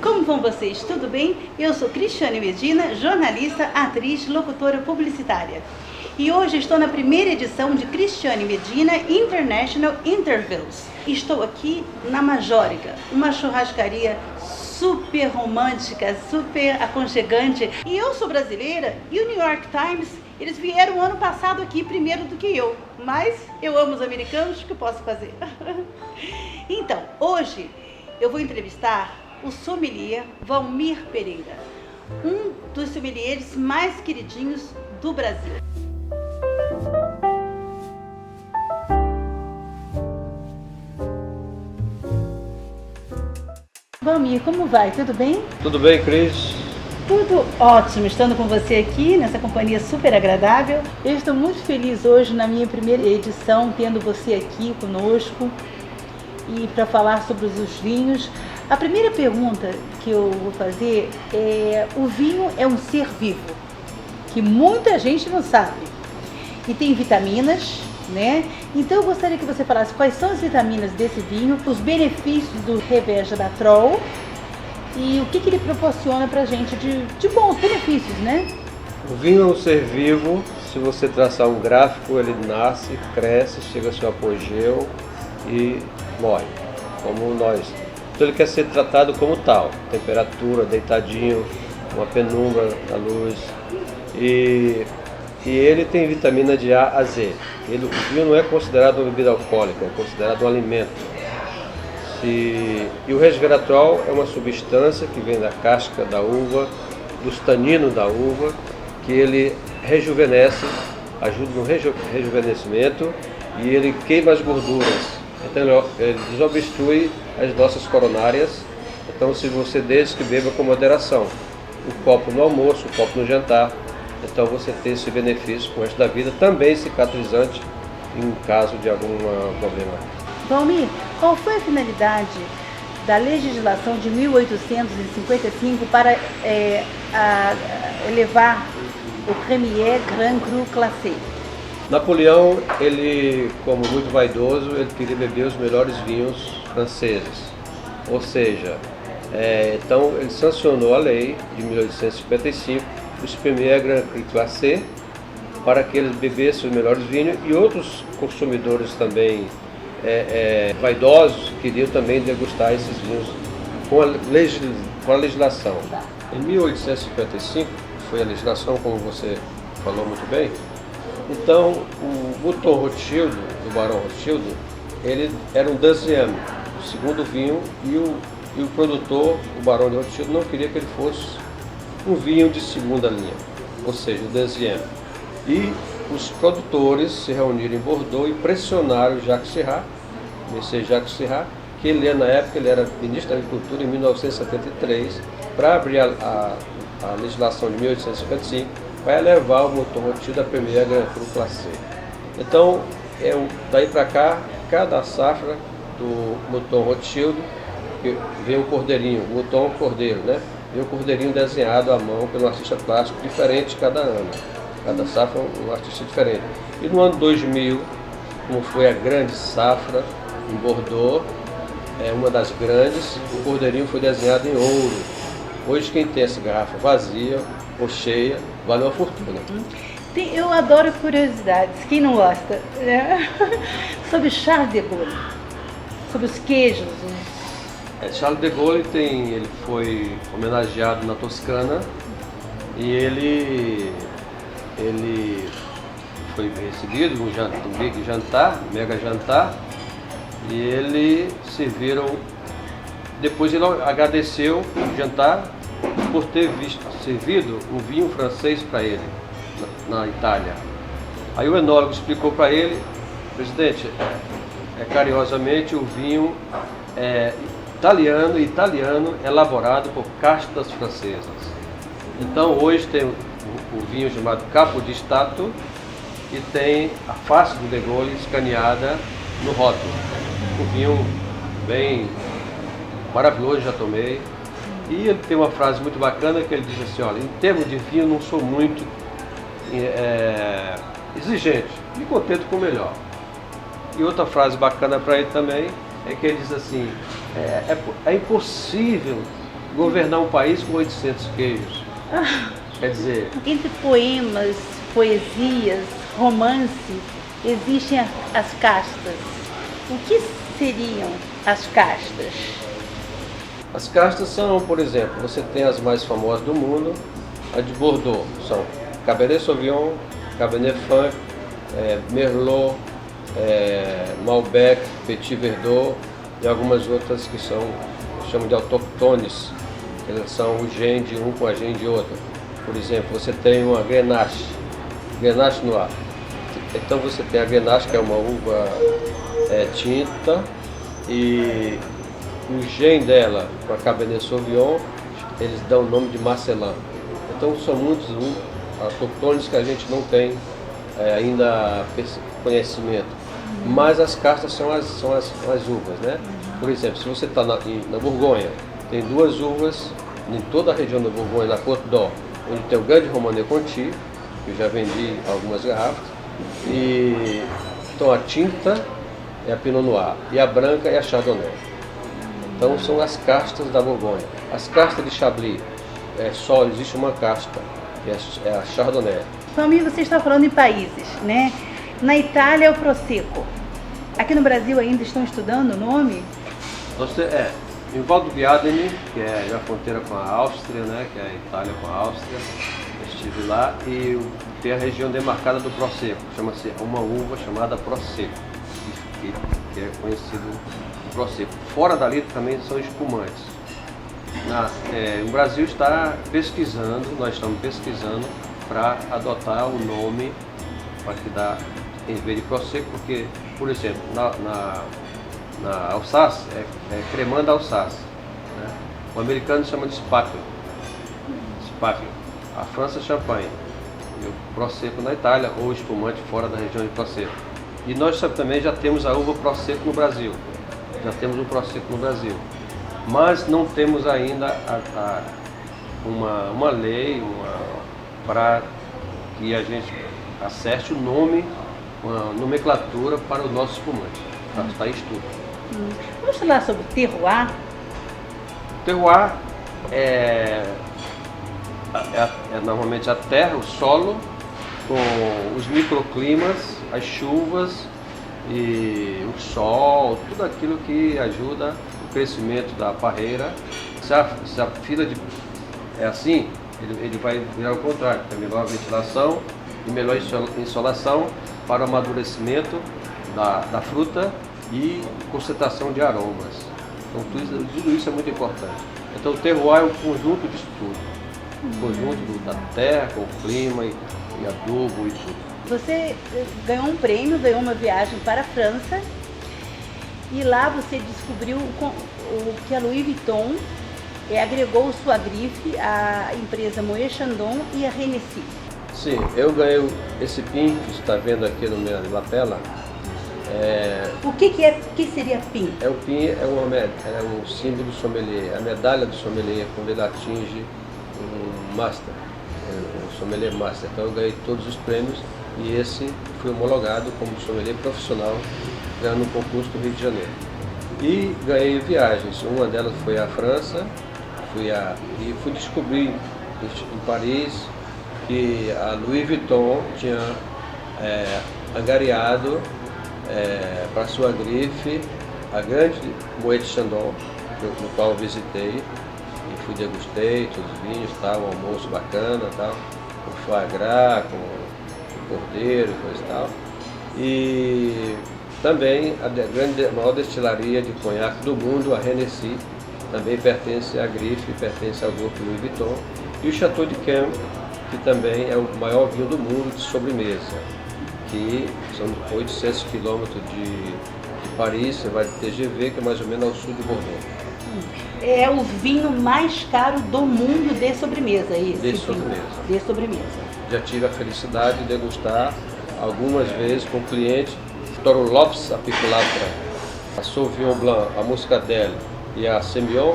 Como vão vocês? Tudo bem? Eu sou Cristiane Medina, jornalista, atriz, locutora publicitária. E hoje estou na primeira edição de Cristiane Medina International Interviews. Estou aqui na Majórica, uma churrascaria super romântica, super aconchegante. E eu sou brasileira e o New York Times, eles vieram ano passado aqui primeiro do que eu. Mas eu amo os americanos, o que eu posso fazer? Então, hoje eu vou entrevistar o sommelier Valmir Pereira, um dos sommeliers mais queridinhos do Brasil. Valmir, como vai? Tudo bem? Tudo bem, Cris? Tudo ótimo, estando com você aqui, nessa companhia super agradável. Eu estou muito feliz hoje na minha primeira edição, tendo você aqui conosco e para falar sobre os vinhos. A primeira pergunta que eu vou fazer é: o vinho é um ser vivo, que muita gente não sabe, e tem vitaminas, né? Então eu gostaria que você falasse quais são as vitaminas desse vinho, os benefícios do resveratrol e o que ele proporciona pra gente de bons benefícios, né? O vinho é um ser vivo. Se você traçar um gráfico, ele nasce, cresce, chega ao seu apogeu e morre, como nós. Então ele quer ser tratado como tal, temperatura, deitadinho, uma penumbra na luz. E ele tem vitamina de A a Z. O vinho não é considerado uma bebida alcoólica, é considerado um alimento. E o resveratrol é uma substância que vem da casca da uva, dos taninos da uva, que ele rejuvenesce, ajuda no rejuvenescimento e ele queima as gorduras. Então ele desobstrui as nossas coronárias. Então, se você desde que beba com moderação, um copo no almoço, um copo no jantar, então você tem esse benefício com o resto da vida, também cicatrizante em caso de algum problema. Valmir, qual foi a finalidade da legislação de 1855 para elevar o Premier Grand Cru Classé? Napoleão, ele, como muito vaidoso, ele queria beber os melhores vinhos franceses. Ou seja, então ele sancionou a lei de 1855, os Premier Grand Cru Classé, para que eles bebessem os melhores vinhos, e outros consumidores também vaidosos queriam também degustar esses vinhos com a legislação. Em 1855 foi a legislação, como você falou muito bem. Então o Mouton Rothschild, do Barão Rothschild, ele era um deuxième, o segundo vinho, e o produtor, o Barão de Rothschild, não queria que ele fosse um vinho de segunda linha, ou seja, o deuxième. E os produtores se reuniram em Bordeaux e pressionaram Jacques Chirac, Monsieur Jacques Chirac, que ele na época ele era ministro da Agricultura em 1973, para abrir a legislação de 1855, para levar o Mouton Rothschild à Premier Grand Cru Classé. Então, daí para cá, cada safra do Mouton Rothschild, vem um cordeirinho, o Mouton cordeiro, né? Vem um cordeirinho desenhado à mão pelo artista plástico, diferente cada ano. Cada safra um artista diferente. E no ano 2000, como foi a grande safra em Bordeaux, uma das grandes, o cordeirinho foi desenhado em ouro. Hoje quem tem essa garrafa vazia ou cheia, vale uma fortuna. Eu adoro curiosidades, quem não gosta, né? Sobre Charles de Gaulle, sobre os queijos. Charles de Gaulle ele foi homenageado na Toscana e ele foi recebido num big jantar, mega jantar, e ele serviram. Depois ele agradeceu o jantar por ter servido um vinho francês para ele na Itália. Aí o enólogo explicou para ele: presidente, carinhosamente, o vinho é italiano elaborado por castas francesas. Então hoje tem o vinho chamado Capo di Stato e tem a face do de Gaulle escaneada no rótulo. Um vinho bem maravilhoso, já tomei. E ele tem uma frase muito bacana que ele diz assim: olha, em termos de vinho não sou muito exigente, me contento com o melhor. E outra frase bacana para ele também é que ele diz assim: é impossível governar um país com 800 queijos. Quer dizer... Entre poemas, poesias, romance, existem as castas. O que seriam as castas? As castas são, por exemplo, você tem as mais famosas do mundo, a de Bordeaux, são Cabernet Sauvignon, Cabernet Franc, Merlot, Malbec, Petit Verdot e algumas outras que são, chamam de autóctones, que elas são o gene de um com a gene de outro. Por exemplo, você tem uma Grenache, Grenache Noir. Então você tem a Grenache, que é uma uva tinta, e o gene dela, com a Cabernet Sauvignon, eles dão o nome de Marcelin. Então são muitos autóctones que a gente não tem ainda conhecimento. Mas as castas são as uvas, né? Por exemplo, se você está na Borgonha, tem duas uvas em toda a região da Borgonha, na Côte d'Or, onde tem o grande Romanée Conti, que eu já vendi algumas garrafas, e então a tinta é a Pinot Noir e a branca é a Chardonnay. Então são as castas da Borgonha. As castas de Chablis, só existe uma casta, que é a Chardonnay. Família, você está falando em países, né? Na Itália é o Prosecco. Aqui no Brasil ainda estão estudando o nome? Em Val do Viadene, que é a fronteira com a Áustria, né, que é a Itália com a Áustria, eu estive lá, e tem a região demarcada do Prosecco, chama-se uma uva chamada Prosecco, que é conhecido como Prosecco. Fora dali também são espumantes. O Brasil está pesquisando, nós estamos pesquisando para adotar o nome para que dá em vez de Prosecco, porque, por exemplo, na Alsácia é cremant d'Alsace, né? O americano chama de Sparkling, a França Champagne, e o Prosecco na Itália, ou espumante fora da região de Prosecco. E nós também já temos a uva Prosecco no Brasil, mas não temos ainda uma lei para que a gente acerte o nome, uma nomenclatura para o nosso espumante. Está em estudo. Vamos falar sobre terroir? Terroir é normalmente a terra, o solo, com os microclimas, as chuvas e o sol, tudo aquilo que ajuda o crescimento da parreira. Se a fila é assim, ele vai virar o contrário, tem melhor ventilação e melhor insolação para o amadurecimento da fruta e concentração de aromas. Então tudo isso é muito importante. Então o terroir é um conjunto disso tudo. Um conjunto da terra, com o clima e adubo e tudo. Você ganhou um prêmio, ganhou uma viagem para a França e lá você descobriu o que a Louis Vuitton agregou sua grife à empresa Moët Chandon e a Hennessy. Sim, eu ganhei esse PIN que você está vendo aqui na minha lapela. O que seria PIN? O PIN é um símbolo do sommelier, a medalha do sommelier quando ele atinge um master, um sommelier master. Então eu ganhei todos os prêmios e esse foi homologado como sommelier profissional, ganhando um concurso do Rio de Janeiro. E ganhei viagens, uma delas foi à França, e fui descobrir em Paris que a Louis Vuitton tinha angariado para sua grife a grande Moët Chandon, no qual eu visitei e degustei todos os vinhos, tal, um almoço bacana, tal, com foie gras, com cordeiro e coisa e tal. E também a maior destilaria de conhaque do mundo, a Hennessy, também pertence à grife, pertence ao grupo Louis Vuitton. E o Chateau de Cam, que também é o maior vinho do mundo de sobremesa, que são 800 quilômetros de Paris, você vai de TGV, que é mais ou menos ao sul de Bordeaux. É o vinho mais caro do mundo de sobremesa, isso? De sobremesa. De sobremesa. Já tive a felicidade de degustar algumas vezes com o cliente Toro Lopes Apiculatra, a Sauvignon Blanc, a Muscadelle e a Semillon.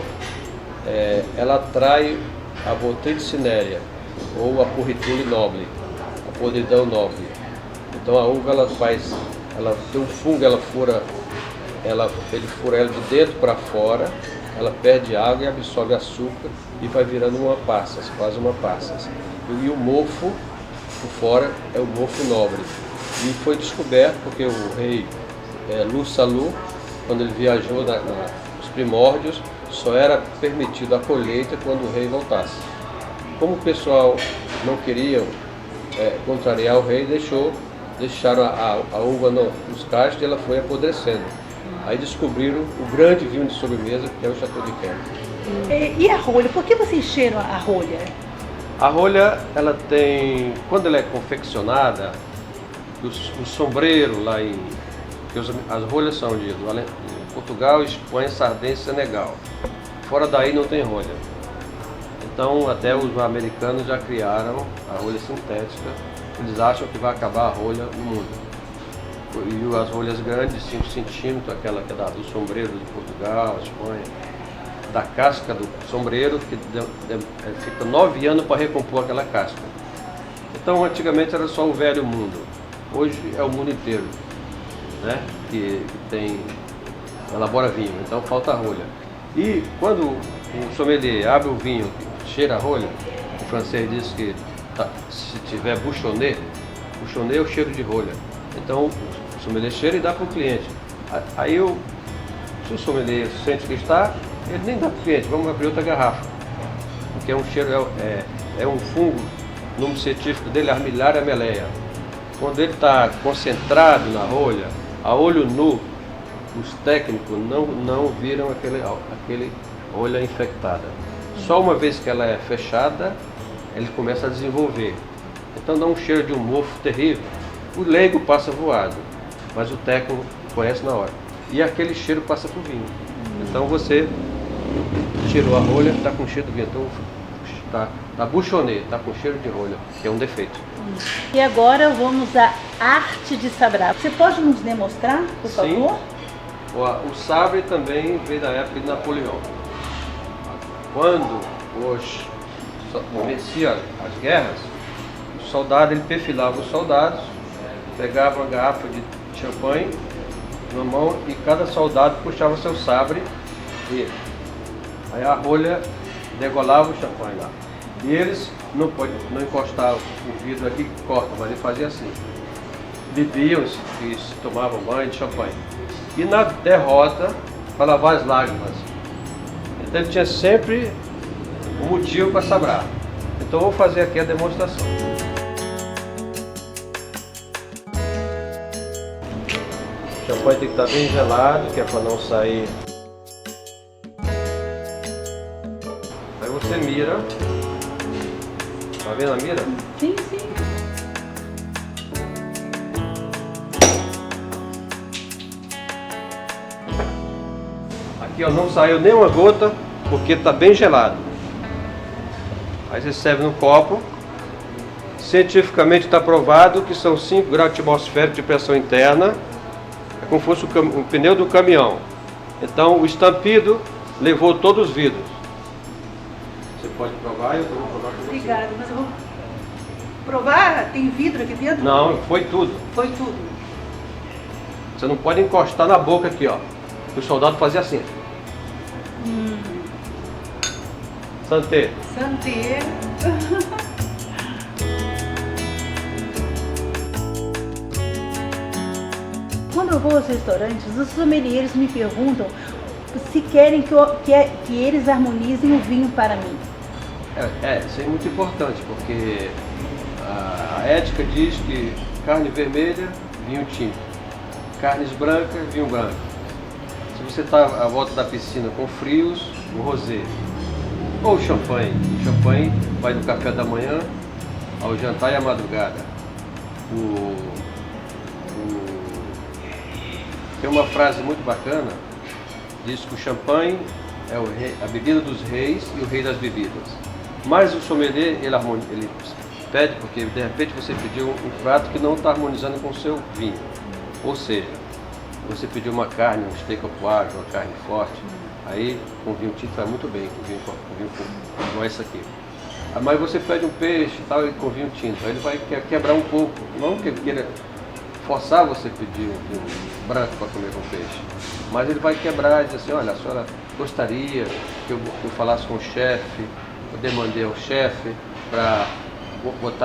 Ela atrai a Botrytis-cinerea ou a Pourritule noble, a podridão nobre. Então a uva ela tem um fungo, ele fura ela de dentro para fora ela perde água e absorve açúcar e vai virando uma passa, quase uma passa. E o mofo, por fora, é o mofo nobre. E foi descoberto porque o rei Lu-Salu, quando ele viajou nos primórdios, só era permitido a colheita quando o rei voltasse. Como o pessoal não queria contrariar o rei, deixaram a uva nos cachos e ela foi apodrecendo. Aí descobriram o grande vinho de sobremesa, que é o Chateau d'Yquem. E a rolha? Por que vocês cheiram a rolha? A rolha, ela tem, quando ela é confeccionada, o sombreiro lá as rolhas são de Portugal, Espanha, Sardenha e Senegal. Fora daí não tem rolha. Então até os americanos já criaram a rolha sintética. Eles acham que vai acabar a rolha no mundo. E as rolhas grandes, 5 centímetros, aquela que é do sombreiro de Portugal, Espanha, da casca do sombreiro, que fica 9 anos para recompor aquela casca. Então antigamente era só o velho mundo. Hoje é o mundo inteiro, né? que elabora vinho, então falta a rolha. E quando o sommelier abre o vinho, cheira a rolha, o francês diz que se tiver bouchonné é o cheiro de rolha. Então o sommelier cheira e dá para o cliente. Aí se o sommelier sente que está, ele nem dá para o cliente, vamos abrir outra garrafa. Porque é um cheiro, é um fungo, o nome científico dele é Armillaria meleia. Quando ele está concentrado na rolha, a olho nu, os técnicos não viram aquele rolha infectada. Só uma vez que ela é fechada, ele começa a desenvolver. Então dá um cheiro de um mofo terrível. O leigo passa voado, mas o técnico conhece na hora. E aquele cheiro passa para o vinho. Então você tirou a rolha, está com cheiro de vinho. Então está bouchonné, está com cheiro de rolha, que é um defeito. E agora vamos à arte de sabrar. Você pode nos demonstrar, por favor? O sabre também veio da época de Napoleão. Quando vencia as guerras, o soldado, ele perfilava os soldados, pegava uma garrafa de champanhe na mão e cada soldado puxava seu sabre e aí a rolha degolava o champanhe lá. E eles não encostavam o vidro aqui que corta, mas ele fazia assim. Bebiam e se tomavam banho de champanhe. E na derrota, para lavar as lágrimas. Então ele tinha sempre um motivo para sabrar. Então eu vou fazer aqui a demonstração. O champanhe tem que estar bem gelado, que é para não sair. Aí você mira. Tá vendo a mira? Sim, sim. Aqui ó, não saiu nenhuma gota porque está bem gelado. Aí você serve no copo. Cientificamente está provado que são 5 graus atmosféricos de pressão interna. É como se fosse o pneu do caminhão. Então o estampido levou todos os vidros. Você pode provar, eu vou provar com você. Obrigada, mas eu vou provar. Tem vidro aqui dentro? Não, foi tudo. Foi tudo. Você não pode encostar na boca aqui, ó. O soldado fazia assim. Santé. Santé. Quando eu vou aos restaurantes, os sommeliers me perguntam se querem que eles harmonizem o vinho para mim. Isso é muito importante, porque a ética diz que carne vermelha, vinho tinto. Carnes brancas, vinho branco. Se você está à volta da piscina com frios, o rosé. Ou champanhe. O champanhe vai do café da manhã ao jantar e à madrugada. Tem uma frase muito bacana, diz que o champanhe é a bebida dos reis e o rei das bebidas. Mas o sommelier, ele pede porque de repente você pediu um prato que não está harmonizando com o seu vinho. Ou seja, você pediu uma carne, um steak au poivre, uma carne forte, aí com vinho tinto vai muito bem, com vinho não é isso aqui. Mas você pede um peixe e tal, e com vinho tinto, aí ele vai quebrar um pouco, não que ele queira forçar você a pedir um vinho branco para comer com peixe. Mas ele vai quebrar e dizer assim, olha, a senhora gostaria que eu falasse com o chefe, eu demandei ao chefe para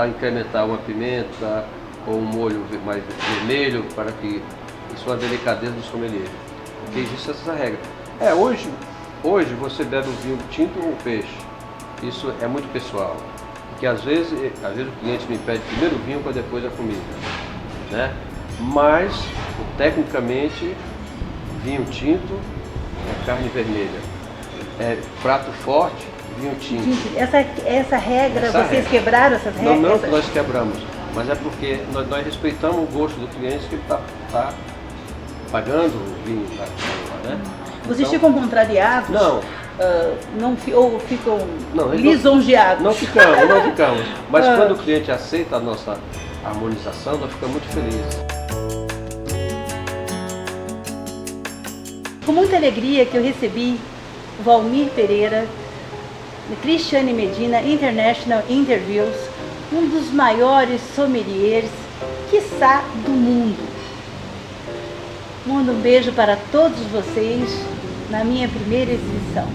incrementar uma pimenta ou um molho mais vermelho para que isso é uma delicadeza do sommelier. Porque existe essa regra. Hoje você bebe o vinho tinto ou peixe. Isso é muito pessoal. Porque às vezes o cliente me pede primeiro o vinho para depois a comida, né? Mas, tecnicamente, vinho tinto é carne vermelha. É prato forte, vinho tinto. Essa regra, vocês quebraram essas regras? Não que nós quebramos, mas é porque nós respeitamos o gosto do cliente que está pagando o vinho, né? Vocês Então, ficam contrariados? Não. Ou ficam lisonjeados? Não ficamos. Mas quando o cliente aceita a nossa harmonização, nós ficamos muito felizes. Com muita alegria que eu recebi Valmir Pereira, de Cristiane Medina International Interviews, um dos maiores sommeliers, quiçá, do mundo. Mando um beijo para todos vocês na minha primeira exibição.